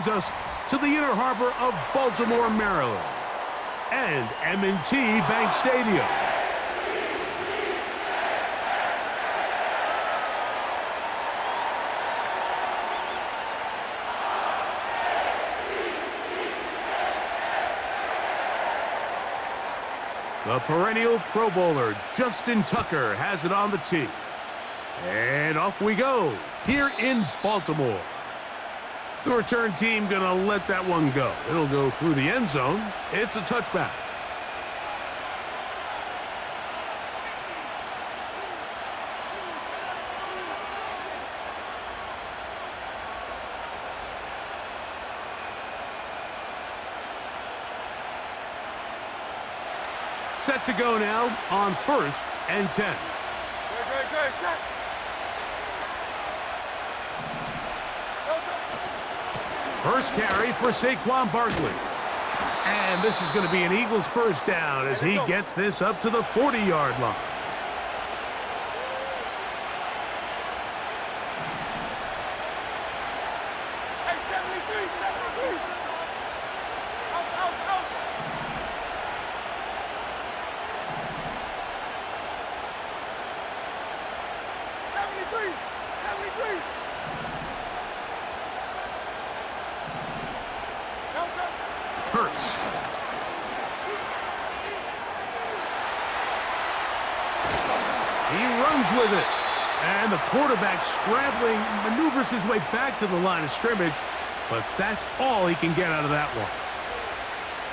brings us to the Inner Harbor of Baltimore, Maryland, and M&T Bank Stadium. The perennial Pro Bowler, Justin Tucker, has it on the tee. And off we go, here in Baltimore. The return team gonna let that one go. It'll go through the end zone. It's a touchback. Set to go now on 1st and 10. First carry for Saquon Barkley. And this is going to be an Eagles first down as he gets this up to the 40-yard line. Hurts. He runs with it. And the quarterback scrambling, maneuvers his way back to the line of scrimmage, but that's all he can get out of that one.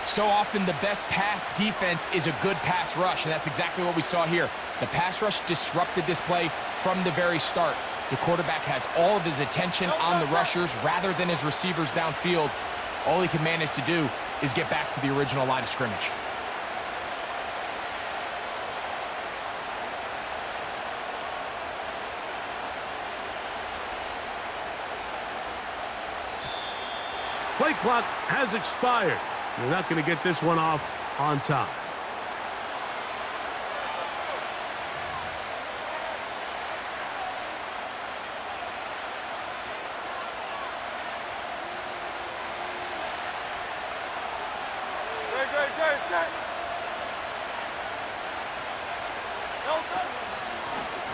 So often the best pass defense is a good pass rush, and that's exactly what we saw here. The pass rush disrupted this play from the very start. The quarterback has all of his attention on the rushers rather than his receivers downfield. All he can manage to do is get back to the original line of scrimmage. Play clock has expired. You're not going to get this one off on time.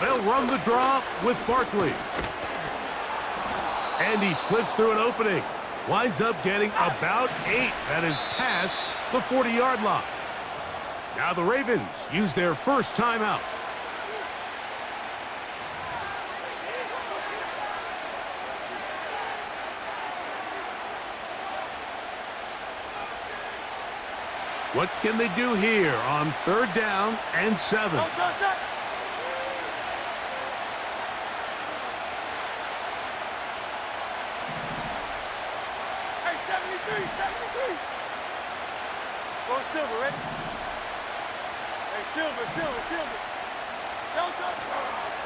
They'll run the draw with Barkley. And he slips through an opening. Winds up getting about 8. That is past the 40-yard line. Now the Ravens use their first timeout. What can they do here on 3rd down and 7? Silver, ready? Hey, Silver.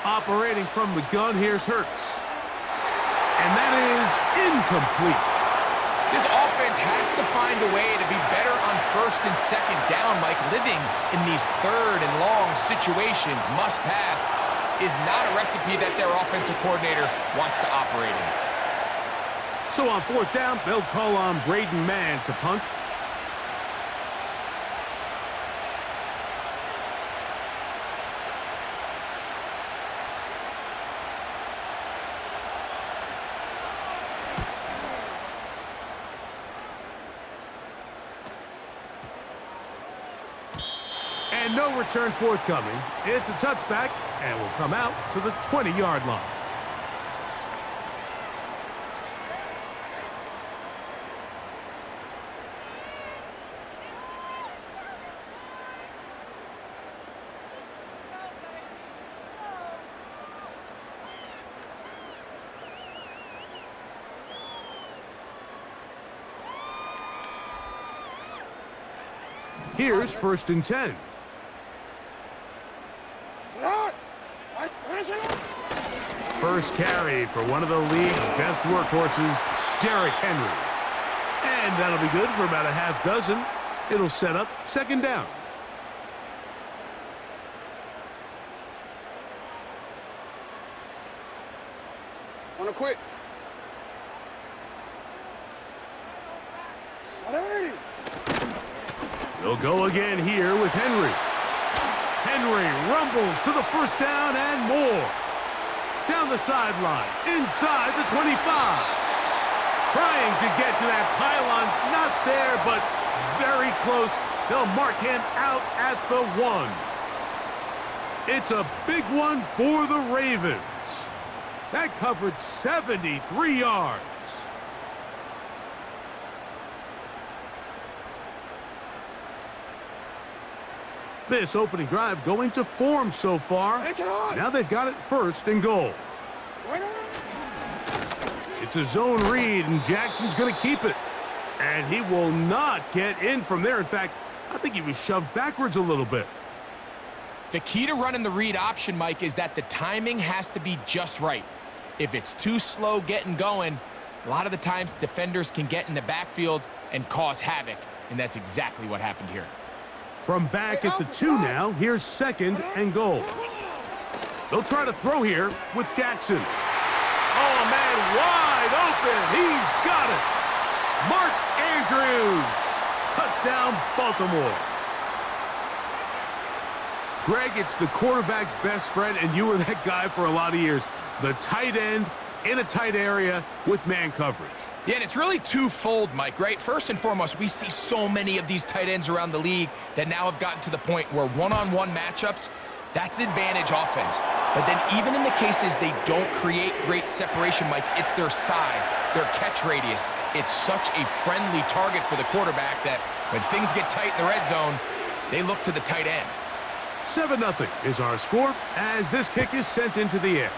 Operating from the gun, here's Hurts. And that is incomplete. This offense has to find a way to be better on 1st and 2nd down, Mike. Living in these 3rd and long situations, must pass, is not a recipe that their offensive coordinator wants to operate in. So on 4th down, they'll call on Braden Mann to punt. And no return forthcoming. It's a touchback and will come out to the 20-yard line. Here's 1st and 10. First carry for one of the league's best workhorses, Derrick Henry. And that'll be good for about a half dozen. It'll set up 2nd down. Wanna quit? He'll go again here with Henry. Henry rumbles to the first down and more. Down the sideline, inside the 25. Trying to get to that pylon, not there, but very close. They'll mark him out at the 1. It's a big one for the Ravens. That covered 73 yards. This opening drive going to form so far. Now they've got it 1st and goal. It's a zone read, and Jackson's going to keep it. And he will not get in from there. In fact, I think he was shoved backwards a little bit. The key to running the read option, Mike, is that the timing has to be just right. If it's too slow getting going, a lot of the times defenders can get in the backfield and cause havoc, and that's exactly what happened here. From back at the 2 now, here's 2nd and goal. They'll try to throw here with Jackson. Oh, man, wide open. He's got it. Mark Andrews. Touchdown, Baltimore. Greg, it's the quarterback's best friend, and you were that guy for a lot of years. The tight end in a tight area with man coverage. Yeah, and it's really twofold, Mike, right? First and foremost, we see so many of these tight ends around the league that now have gotten to the point where one-on-one matchups, that's advantage offense. But then even in the cases they don't create great separation, Mike, it's their size, their catch radius. It's such a friendly target for the quarterback that when things get tight in the red zone, they look to the tight end. 7-0 is our score as this kick is sent into the air.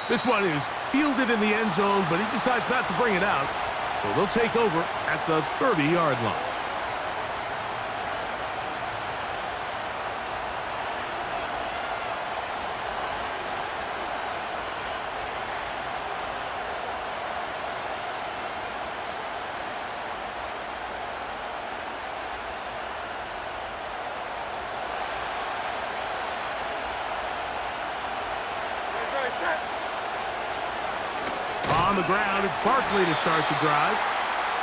This one is fielded in the end zone, but he decides not to bring it out. So they'll take over at the 30-yard line. On the ground, it's Barkley to start the drive.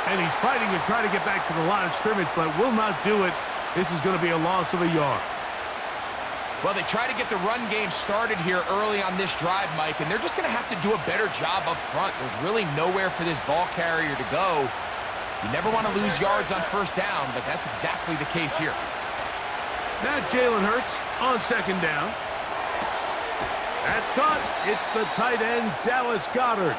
And he's fighting to try to get back to the line of scrimmage, but will not do it. This is going to be a loss of a yard. Well, they try to get the run game started here early on this drive, Mike, and they're just going to have to do a better job up front. There's really nowhere for this ball carrier to go. You never want to lose yards on first down, but that's exactly the case here. Now Jalen Hurts on 2nd down. That's caught. It's the tight end, Dallas Goedert.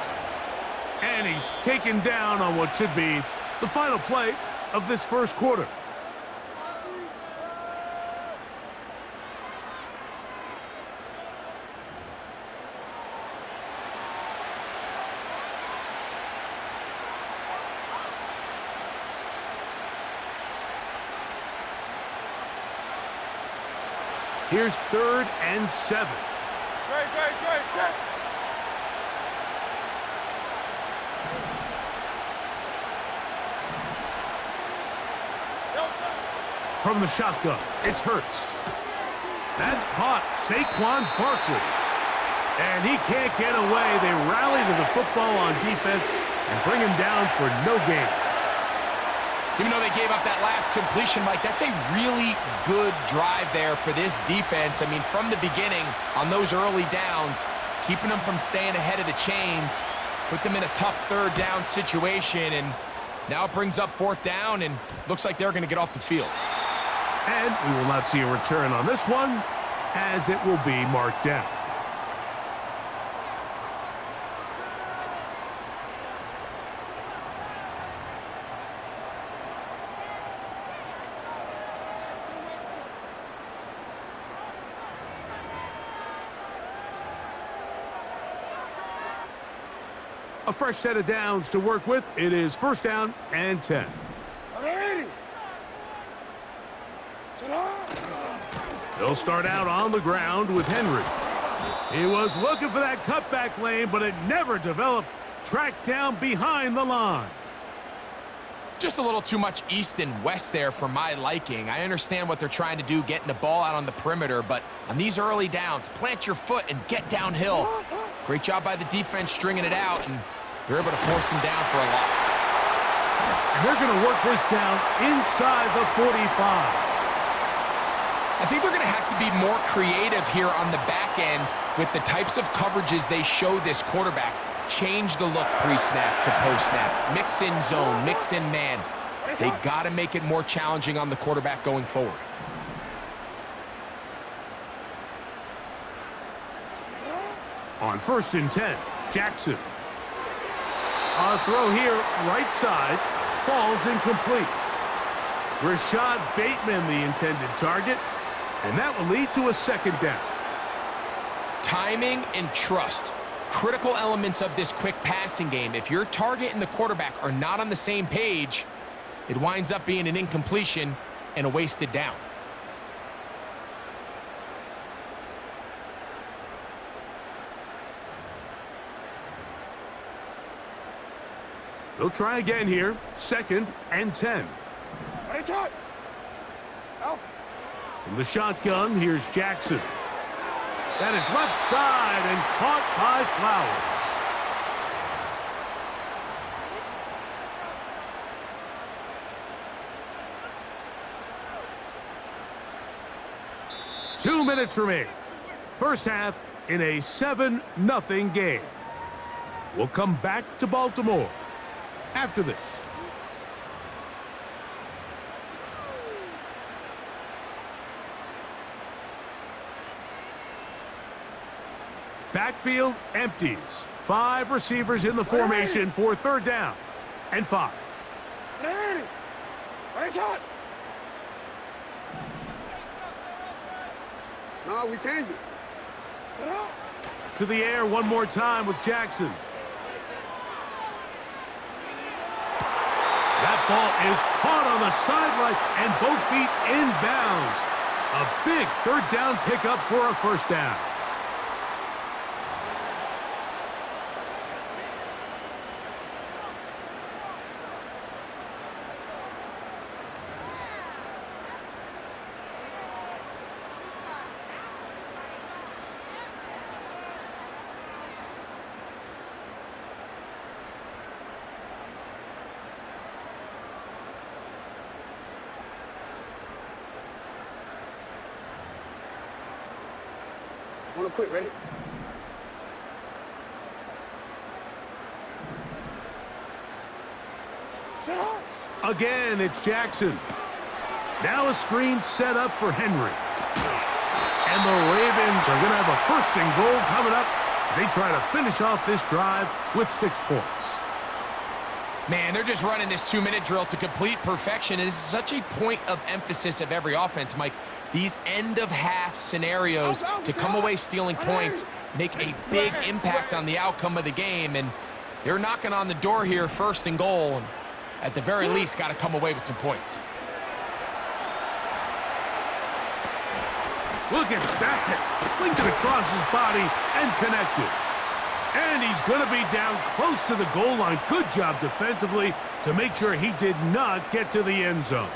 And he's taken down on what should be the final play of this first quarter. Here's 3rd and 7. Great, set. From the shotgun, it's Hurts. That's caught, Saquon Barkley. And he can't get away. They rally to the football on defense and bring him down for no gain. Even though they gave up that last completion, Mike, that's a really good drive there for this defense. I mean, from the beginning, on those early downs, keeping them from staying ahead of the chains, put them in a tough 3rd down situation, and now it brings up 4th down, and looks like they're going to get off the field. And we will not see a return on this one, as it will be marked down. A fresh set of downs to work with. It is 1st down and 10. They'll start out on the ground with Henry. He was looking for that cutback lane, but it never developed. Tracked down behind the line. Just a little too much east and west there for my liking. I understand what they're trying to do, getting the ball out on the perimeter, but on these early downs, plant your foot and get downhill. Great job by the defense stringing it out, and They're able to force him down for a loss. And they're going to work this down inside the 45. I think they're going to have to be more creative here on the back end with the types of coverages they show this quarterback. Change the look pre-snap to post-snap. Mix in zone, mix in man. They got to make it more challenging on the quarterback going forward. On 1st and 10, Jackson. A throw here, right side, falls incomplete. Rashad Bateman, the intended target, and that will lead to a 2nd down. Timing and trust, critical elements of this quick passing game. If your target and the quarterback are not on the same page, it winds up being an incompletion and a wasted down. They'll try again here, 2nd and 10. From the shotgun, here's Jackson. That is left side and caught by Flowers. 2 minutes remain. First half in a 7-0 game. We'll come back to Baltimore after this. Backfield empties. 5 receivers in the formation for 3rd down and 5. No, we changed it. To the air one more time with Jackson. That ball is caught on the sideline and both feet inbounds. A big 3rd down pickup for a 1st down. Wanna quit, ready? Again, it's Jackson. Now a screen set up for Henry. And the Ravens are going to have a 1st and goal coming up. They try to finish off this drive with 6 points. Man, they're just running this 2-minute drill to complete perfection. And this is such a point of emphasis of every offense, Mike. These end-of-half scenarios to come away stealing points make a big impact on the outcome of the game. And they're knocking on the door here, 1st and goal. And at the very least, got to come away with some points. Look at that. Slinked it across his body and connected. And he's going to be down close to the goal line. Good job defensively to make sure he did not get to the end zone.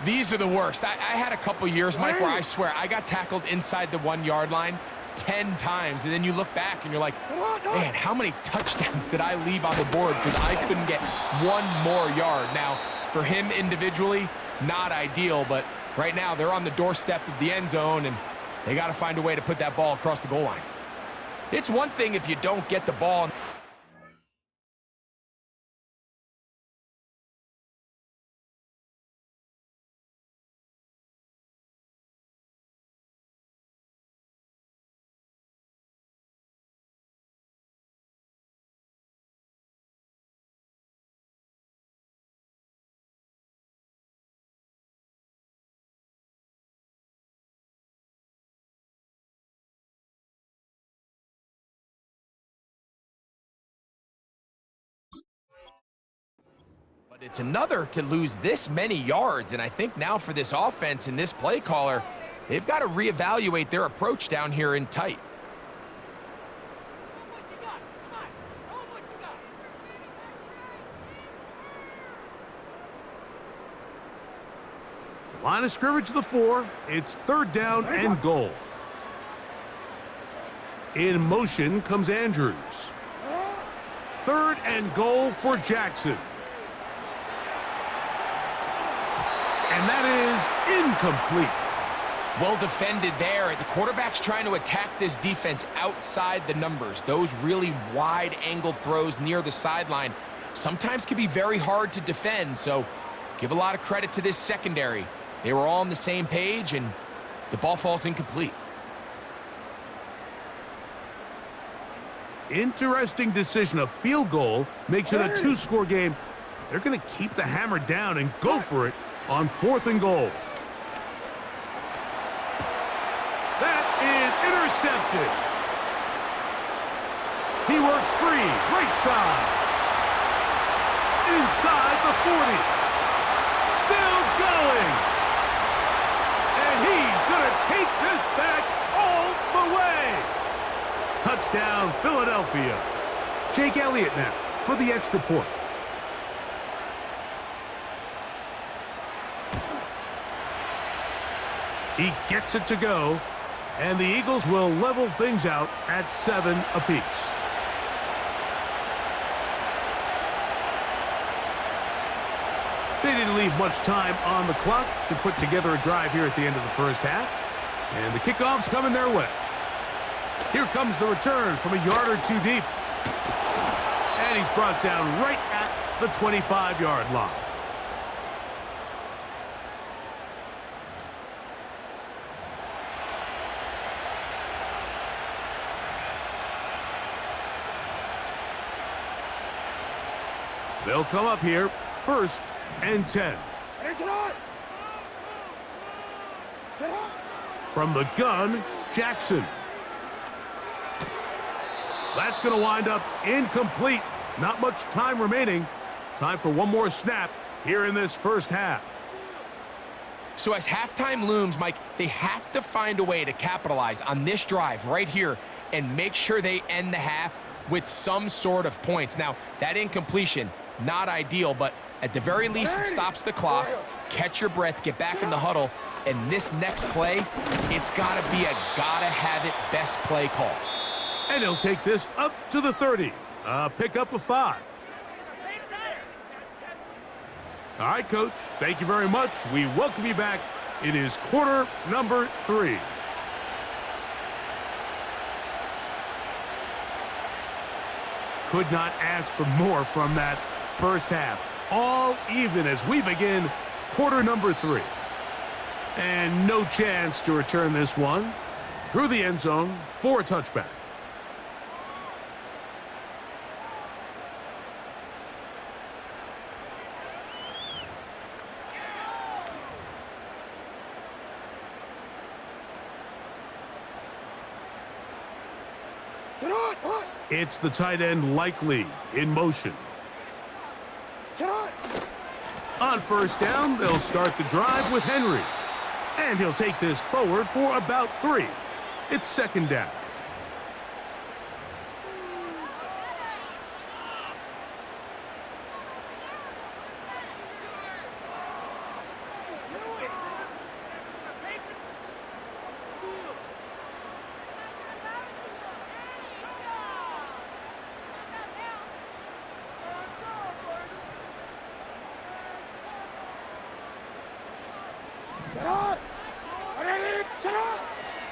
These are the worst. I had a couple years, Mike, where I swear I got tackled inside the 1-yard line 10 times. And then you look back and you're like, man, how many touchdowns did I leave on the board because I couldn't get 1 more yard? Now, for him individually, not ideal, but right now they're on the doorstep of the end zone, and they got to find a way to put that ball across the goal line. It's one thing if you don't get the ball. But it's another to lose this many yards, and I think now for this offense and this play caller, they've got to reevaluate their approach down here in tight. Line of scrimmage to the 4. It's 3rd down and goal. In motion comes Andrews. 3rd and goal for Jackson. And that is incomplete. Well defended there. The quarterback's trying to attack this defense outside the numbers. Those really wide-angled throws near the sideline sometimes can be very hard to defend, so give a lot of credit to this secondary. They were all on the same page, and the ball falls incomplete. Interesting decision. A field goal makes it a 2-score game. They're going to keep the hammer down and go for it on 4th and goal. That is intercepted. He works free, right side. Inside the 40. Still going. And he's going to take this back all the way. Touchdown, Philadelphia. Jake Elliott now for the extra point. He gets it to go, and the Eagles will level things out at 7 apiece. They didn't leave much time on the clock to put together a drive here at the end of the first half, and the kickoff's coming their way. Here comes the return from a yard or two deep, and he's brought down right at the 25-yard line. They'll come up here, 1st and 10. From the gun, Jackson. That's going to wind up incomplete. Not much time remaining. Time for one more snap here in this first half. So as halftime looms, Mike, they have to find a way to capitalize on this drive right here and make sure they end the half with some sort of points. Now, that incompletion, not ideal, but at the very least, it stops the clock. Catch your breath, get back in the huddle, and this next play, it's got to be a gotta-have-it best play call. And he'll take this up to the 30. Pick up a 5. All right, Coach, thank you very much. We welcome you back. It is quarter number 3. Could not ask for more from that first half. All even as we begin quarter number 3. And no chance to return this one through the end zone for a touchback. It's the tight end Likely in motion. On 1st down, they'll start the drive with Henry. And he'll take this forward for about 3. It's 2nd down.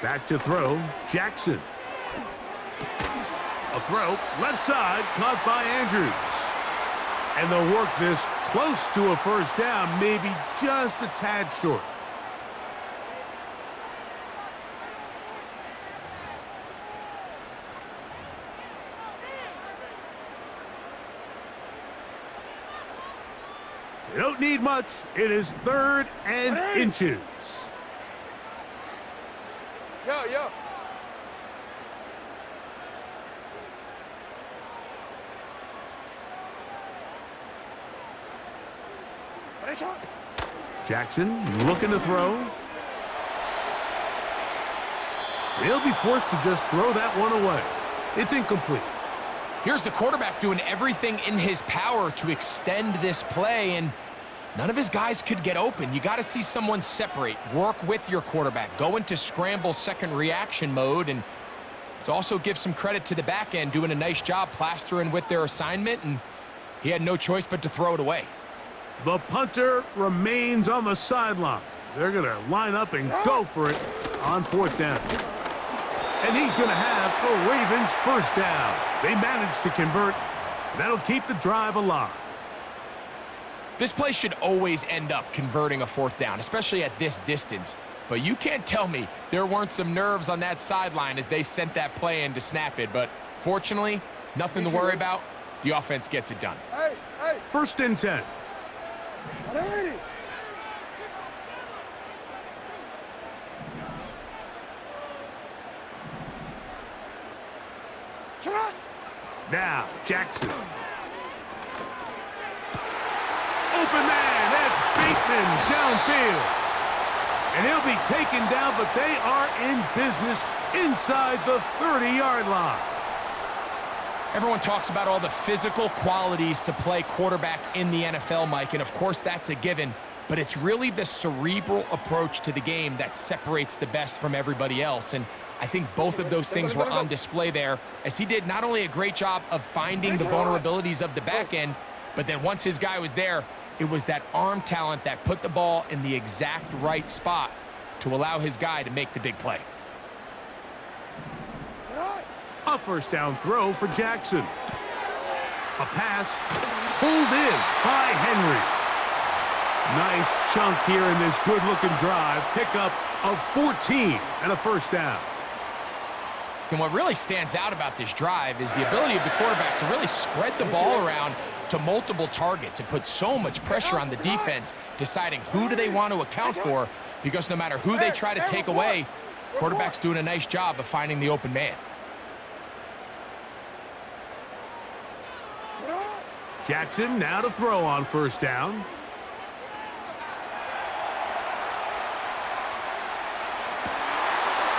Back to throw, Jackson. A throw, left side, caught by Andrews. And they'll work this close to a 1st down, maybe just a tad short. They don't need much. It is 3rd and inches. Yo. Jackson looking to throw. He'll be forced to just throw that one away. It's incomplete. Here's the quarterback doing everything in his power to extend this play, and none of his guys could get open. You got to see someone separate, work with your quarterback, go into scramble second reaction mode, and Let's also give some credit to the back end, doing a nice job plastering with their assignment, and he had no choice but to throw it away. The punter remains on the sideline. They're going to line up and go for it on 4th down. And he's going to have a Ravens first down. They managed to convert. That'll keep the drive alive. This play should always end up converting a 4th down, especially at this distance. But you can't tell me there weren't some nerves on that sideline as they sent that play in to snap it. But fortunately, nothing to worry about. The offense gets it done. Hey, hey. 1st and 10. Ready. Now, Jackson. Open man, that's Bateman downfield. And he'll be taken down, but they are in business inside the 30-yard line. Everyone talks about all the physical qualities to play quarterback in the NFL, Mike, and of course that's a given, but it's really the cerebral approach to the game that separates the best from everybody else, and I think both of those things were on display there, as he did not only a great job of finding the vulnerabilities of the back end, but then once his guy was there, it was that arm talent that put the ball in the exact right spot to allow his guy to make the big play. A 1st down throw for Jackson. A pass pulled in by Henry. Nice chunk here in this good-looking drive. Pickup of 14 and a 1st down. And what really stands out about this drive is the ability of the quarterback to really spread the ball around to multiple targets and put so much pressure on the defense, deciding who do they want to account for, because no matter who they try to take away, quarterback's doing a nice job of finding the open man. Jackson now to throw on 1st down.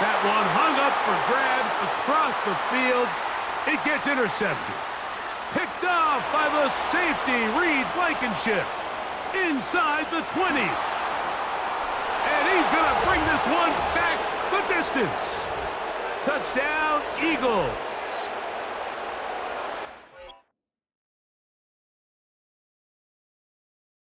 That one hung up for grabs across the field. It gets intercepted. Picked off by the safety, Reed Blankenship, inside the 20. And he's going to bring this one back the distance. Touchdown, Eagles.